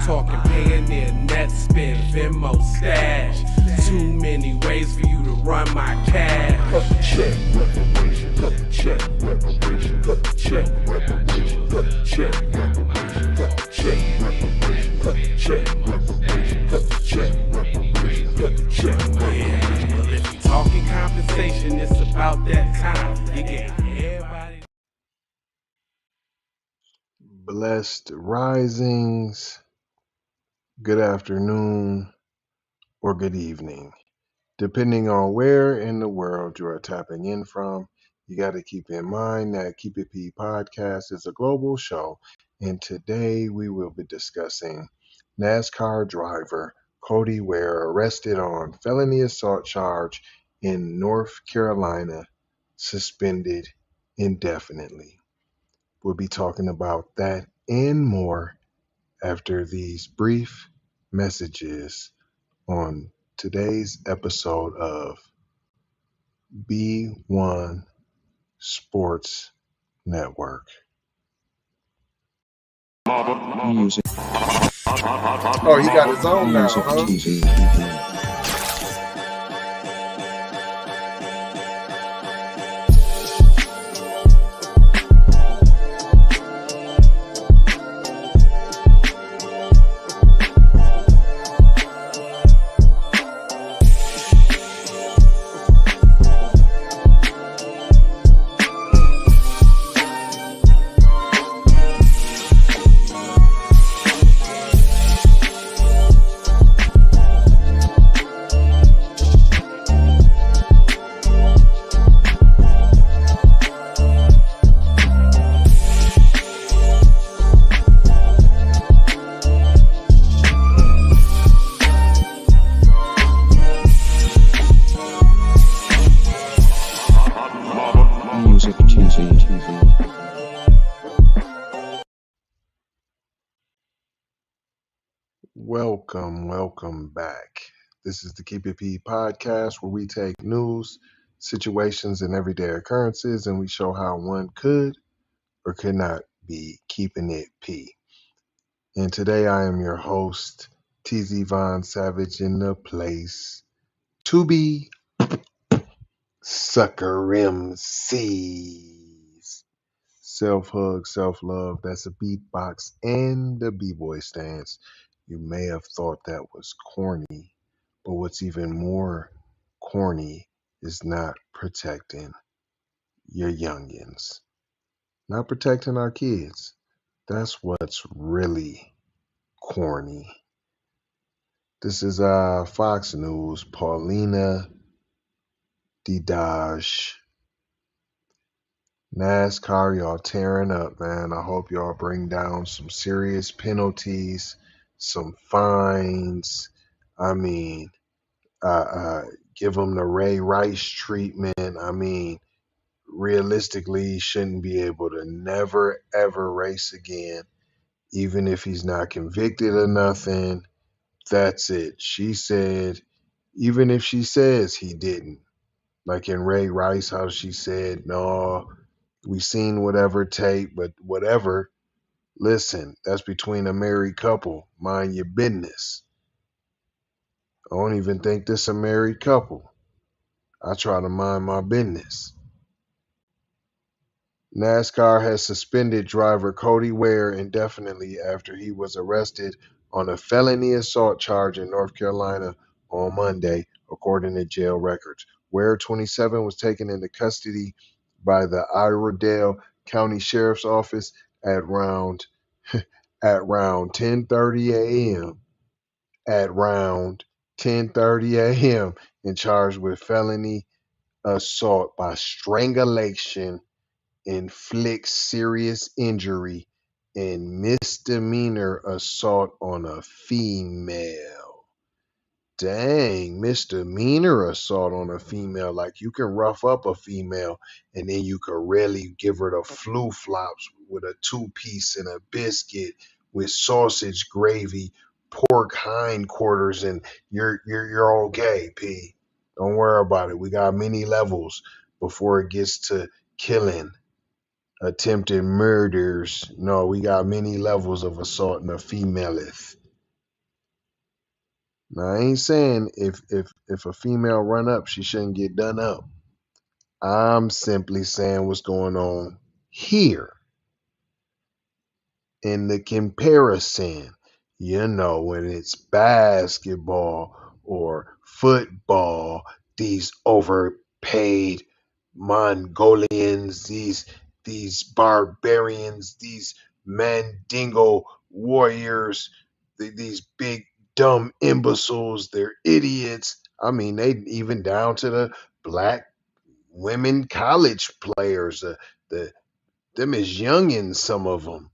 Talking Payoneer, net spin, Venmo stash. Too many ways for you to run my cash. Check reparation, check reparation, check reparation, check reparation, check reparation, check reparation, check reparation, check reparation. Well, if you talking compensation, it's about that time. You get everybody. Blessed risings, good afternoon, or good evening. Depending on where in the world you are tapping in from, you got to keep in mind that Keep It P podcast is a global show, and today we will be discussing NASCAR driver Cody Ware arrested on felony assault charge in North Carolina, suspended indefinitely. We'll be talking about that and more after these brief messages on today's episode of B1 Sports Network. Music. Oh, he got his own now, Music huh? TV. Music TV. Welcome back. This is the Keep It P podcast where we take news, situations, and everyday occurrences and we show how one could or could not be keeping it P. And today I am your host, TZ Von Savage, in the place to be Sucker MCs. Self-hug, self-love, that's a beatbox and the b-boy stance. You may have thought that was corny, but what's even more corny is not protecting your youngins. Not protecting our kids. That's what's really corny. This is Fox News. Paulina Didage. NASCAR, y'all tearing up, man. I hope y'all bring down some serious penalties, some fines. I mean, give them the Ray Rice treatment. I mean, realistically, he shouldn't be able to never, ever race again, even if he's not convicted of nothing. That's it. She said, even if she says he didn't, like in Ray Rice, how she said, no, we seen whatever tape, but whatever. Listen, that's between a married couple. Mind your business. I don't even think this a married couple. I try to mind my business. NASCAR has suspended driver Cody Ware indefinitely after he was arrested on a felony assault charge in North Carolina on Monday, according to jail records. Ware, 27, was taken into custody by the Iredell County Sheriff's Office at around 10:30 a.m. At around 10:30 a.m. and charged with felony assault by strangulation, inflict serious injury, and misdemeanor assault on a female. Dang, misdemeanor assault on a female. Like you can rough up a female and then you can really give her the flu flops with a 2-piece and a biscuit with sausage gravy, pork hindquarters, and you're okay, P. Don't worry about it. We got many levels before it gets to killing, attempted murders. No, we got many levels of assault in a femaleth. Now, I ain't saying if a female run up, she shouldn't get done up. I'm simply saying what's going on here in the comparison. You know, when it's basketball or football, these overpaid Mongolians, these barbarians, these Mandingo warriors, these big dumb imbeciles, they're idiots. I mean, they even down to the black women college players, the them is youngins, some of them.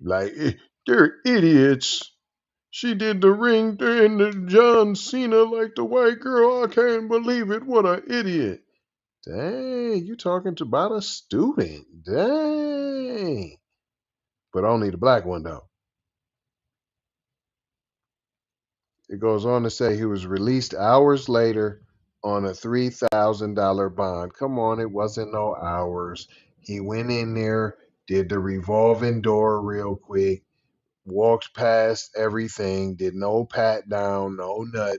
Like, they're idiots. She did the ring and the John Cena like the white girl. I can't believe it. What an idiot. Dang, you talking to about a student. Dang. But only the black one, though. It goes on to say he was released hours later on a $3,000 bond. Come on, it wasn't no hours. He went in there, did the revolving door real quick, walked past everything, did no pat down, no nothing.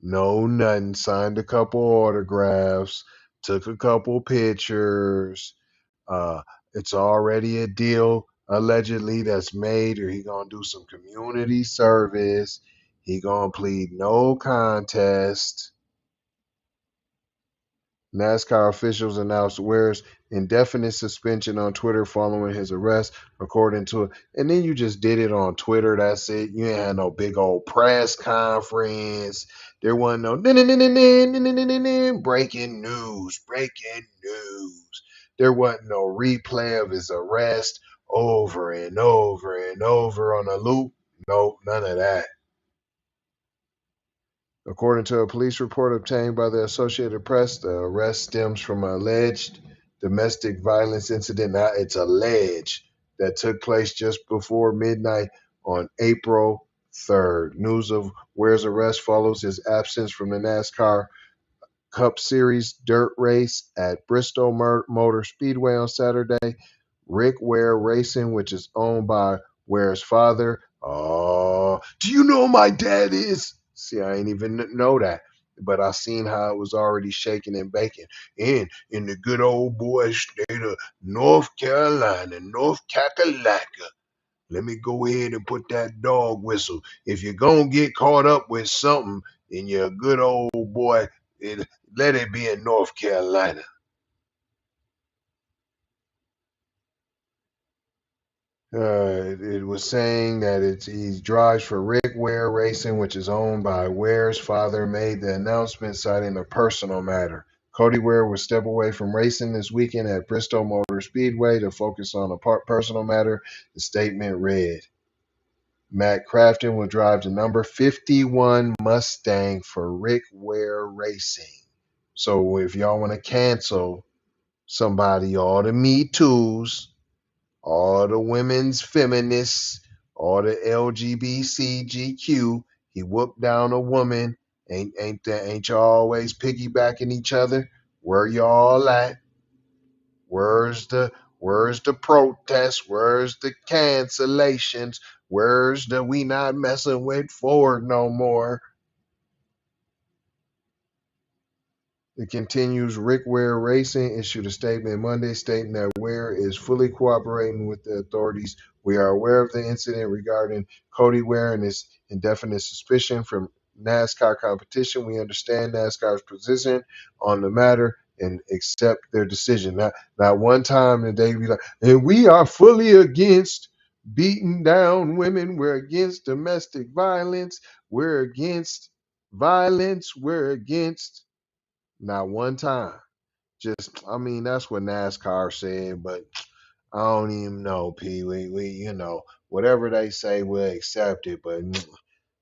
No nothing. Signed a couple autographs, took a couple pictures. Uh, it's already a deal allegedly that's made, or he gonna do some community service. He gonna plead no contest. NASCAR officials announced Ware's indefinite suspension on Twitter following his arrest, according to it. And then you just did it on Twitter. That's it. You ain't had no big old press conference. There wasn't no breaking news, breaking news. There wasn't no replay of his arrest over and over and over on a loop. Nope, none of that. According to a police report obtained by the Associated Press, the arrest stems from an alleged domestic violence incident. Now, it's alleged that took place just before midnight on April 3rd. News of Ware's arrest follows his absence from the NASCAR Cup Series dirt race at Bristol Motor Speedway on Saturday. Rick Ware Racing, which is owned by Ware's father. Oh, do you know who my dad is? See, I ain't even know that, but I seen how it was already shaking and baking. And in the good old boy state of North Carolina, North Kakalaka. Let me go ahead and put that dog whistle. If you're gonna get caught up with something, then you're a good old boy. Let it be in North Carolina. It was saying that he drives for Rick Ware Racing, which is owned by Ware's father, made the announcement citing a personal matter. Cody Ware will step away from racing this weekend at Bristol Motor Speedway to focus on a personal matter, the statement read. Matt Crafton will drive the number 51 Mustang for Rick Ware Racing. So if y'all want to cancel somebody, all the Me Too's, all the women's feminists, all the LGBTQ. He whooped down a woman. Ain't y'all always piggybacking each other? Where y'all at? Where's the protest? Where's the cancellations? Where's the we not messing with Ford no more? It continues. Rick Ware Racing issued a statement Monday stating that Ware is fully cooperating with the authorities. We are aware of the incident regarding Cody Ware and his indefinite suspension from NASCAR competition. We understand NASCAR's position on the matter and accept their decision. Not one time did they be like, and we are fully against beating down women. We're against domestic violence. We're against violence. We're against not one time. Just, I mean, that's what NASCAR said, but I don't even know, P. Whatever they say, we'll accept it, but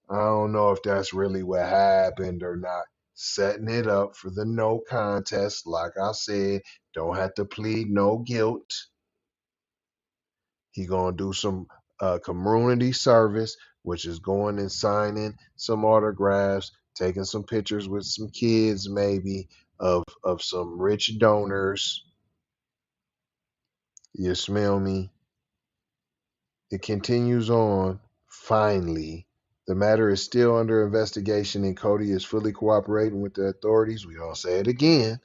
I don't know if that's really what happened or not. Setting it up for the no contest, like I said, don't have to plead no guilt. He gonna do some community service, which is going and signing some autographs, taking some pictures with some kids, maybe of some rich donors. You smell me? It continues on. Finally, the matter is still under investigation and Cody is fully cooperating with the authorities. We all say it again.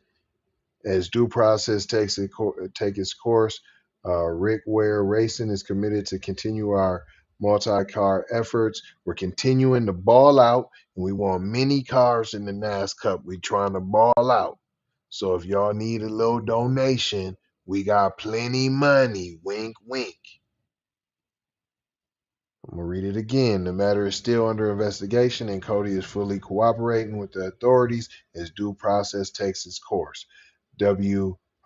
As due process takes its course, Rick Ware Racing is committed to continue our multi-car efforts. We're continuing to ball out, and we want many cars in the NASCAR. We're trying to ball out. So if y'all need a little donation, we got plenty money. Wink, wink. I'm going to read it again. The matter is still under investigation, and Cody is fully cooperating with the authorities as due process takes its course.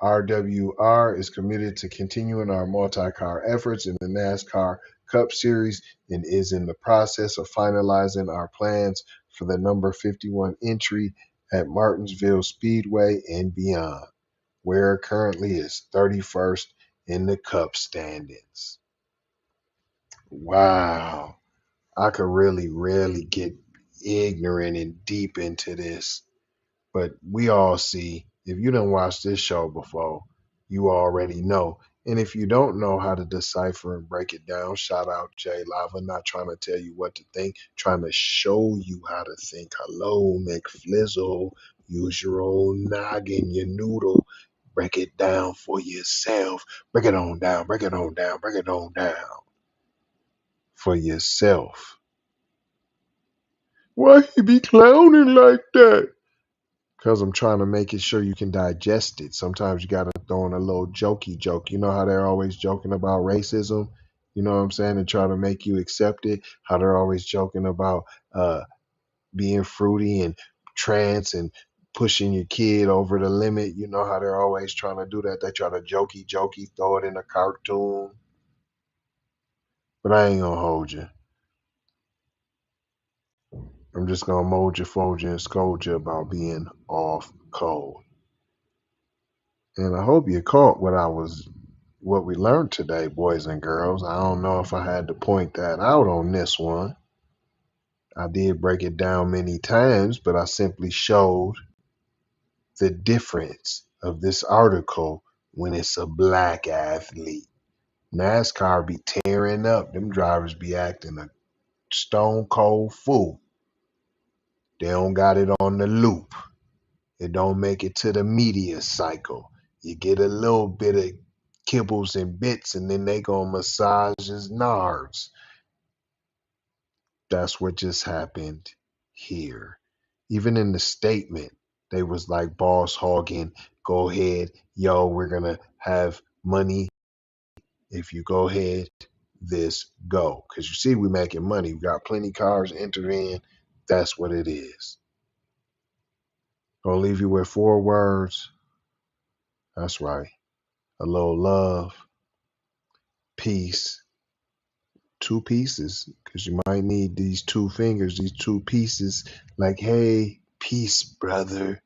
RWR is committed to continuing our multi-car efforts in the NASCAR Cup Series and is in the process of finalizing our plans for the number 51 entry at Martinsville Speedway and beyond, where currently is 31st in the Cup standings. Wow. I could really get ignorant and deep into this, but we all see, if you done watched this show before, you already know. And if you don't know how to decipher and break it down, shout out Jay Lava, not trying to tell you what to think, trying to show you how to think. Hello, McFlizzle, use your old noggin, your noodle, break it down for yourself. Break it on down, break it on down, break it on down for yourself. Why he be clowning like that? Because I'm trying to make it sure you can digest it. Sometimes you got to throw in a little jokey joke. You know how they're always joking about racism? You know what I'm saying? And try to make you accept it. How they're always joking about being fruity and trans and pushing your kid over the limit. You know how they're always trying to do that? They try to jokey, throw it in a cartoon. But I ain't going to hold you. I'm just going to mold you, fold you, and scold you about being off code. And I hope you caught what we learned today, boys and girls. I don't know if I had to point that out on this one. I did break it down many times, but I simply showed the difference of this article when it's a black athlete. NASCAR be tearing up. Them drivers be acting a stone cold fool. They don't got it on the loop. It don't make it to the media cycle. You get a little bit of kibbles and bits, and then they gonna massage his nards. That's what just happened here. Even in the statement, they was like boss hogging, go ahead, yo, we're gonna have money. If you go ahead, this go. Because you see, we making money. We got plenty cars entered in. That's what it is. Gonna leave you with 4 words. That's right. A little love, peace, 2 pieces, because you might need these 2 fingers, these 2 pieces, like, hey, peace, brother.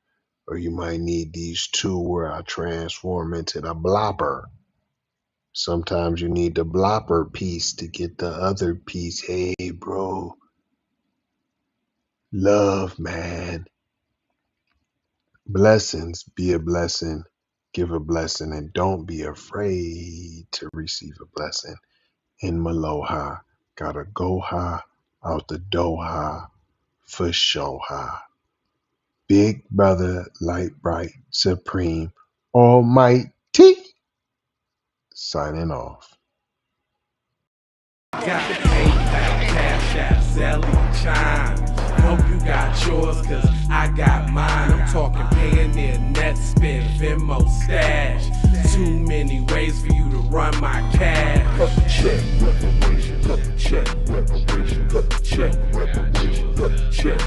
Or you might need these 2 where I transform into the blopper. Sometimes you need the blopper piece to get the other piece. Hey, bro. Love, man. Blessings, be a blessing, give a blessing, and don't be afraid to receive a blessing. In Maloha, gotta go high, out the door high, for show high. Big brother, light bright, supreme, almighty, signing off. Got PayPal, Cash App, Zelle, Chime. Hope you got yours, cause I got mine. I'm talking Payoneer, Netspend, Venmo, Stash. Too many ways for you to run my cash. Check reparation, check reparation, check reparation, check.